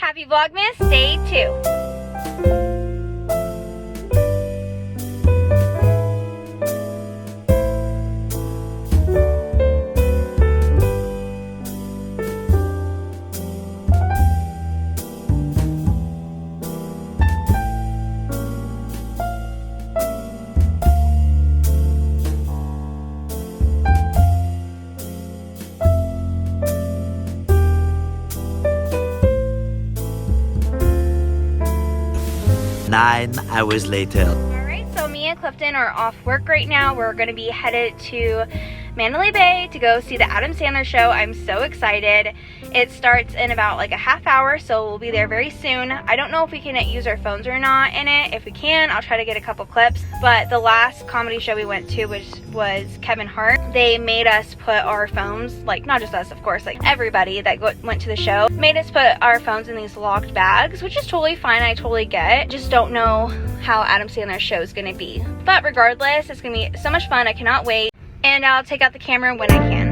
Happy Vlogmas Day 2. Nine hours later. Alright, so me and Clifton are off work right now. We're going to be headed to Mandalay Bay to go see the Adam Sandler show. I'm so excited. It starts in about like a half hour, so we'll be there very soon. I don't know if we can use our phones or not in it. If we can, I'll try to get a couple clips. But the last comedy show we went to, which was Kevin Hart, they made us put our phones, like not just us of course, like everybody that went to the show, made us put our phones in these locked bags, which is totally fine. I totally get. Just don't know how Adam Sandler's show is going to be. But regardless, it's going to be so much fun. I cannot wait. And I'll take out the camera when I can.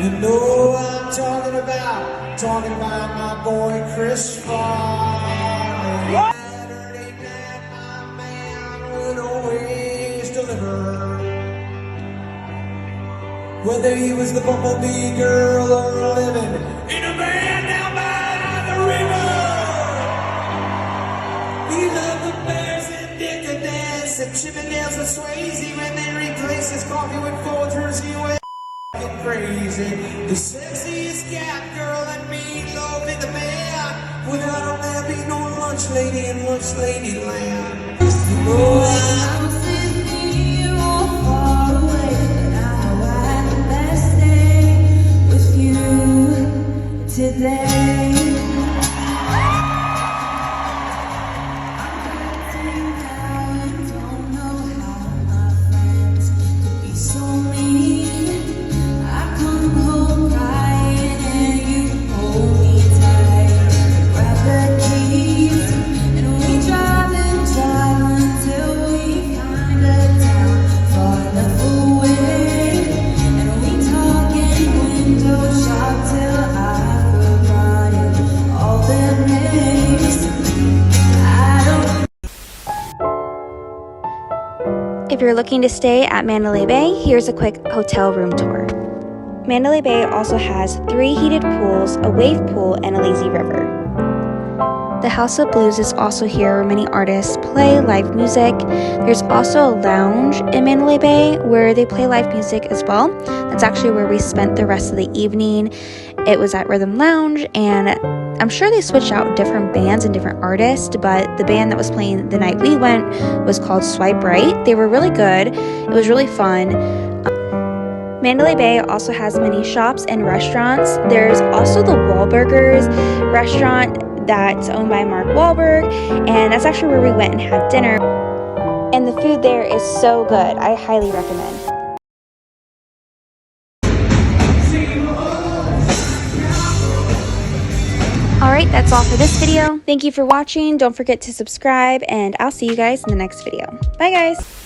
You know what I'm talking about my boy Chris Farley. Saturday night, my man would always deliver. Whether he was the bumblebee girl or living in a van down by the river. He loved the bears and decadence and Chippendales and Swayze when they replaced his coffee with Folgers. He went crazy. The sexiest cat girl and meatloaf in the band. Without him there'd be no lunch lady in lunch lady land. You know I'm sitting here all far away, but I know I had the best day with you today. If you're looking to stay at Mandalay Bay, here's a quick hotel room tour. Mandalay Bay also has 3 heated pools, a wave pool, and a lazy river. The House of Blues is also here where many artists play live music. There's also a lounge in Mandalay Bay where they play live music as well. That's actually where we spent the rest of the evening. It was at Rythms Lounge, and I'm sure they switched out different bands and different artists, but the band that was playing the night we went was called Swipe Right. They were really good. It was really fun. Mandalay Bay also has many shops and restaurants. There's also the Wahlburgers restaurant that's owned by Mark Walhburgers, and that's actually where we went and had dinner. And the food there is so good. I highly recommend. Alright, that's all for this video. Thank you for watching. Don't forget to subscribe, and I'll see you guys in the next video. Bye guys!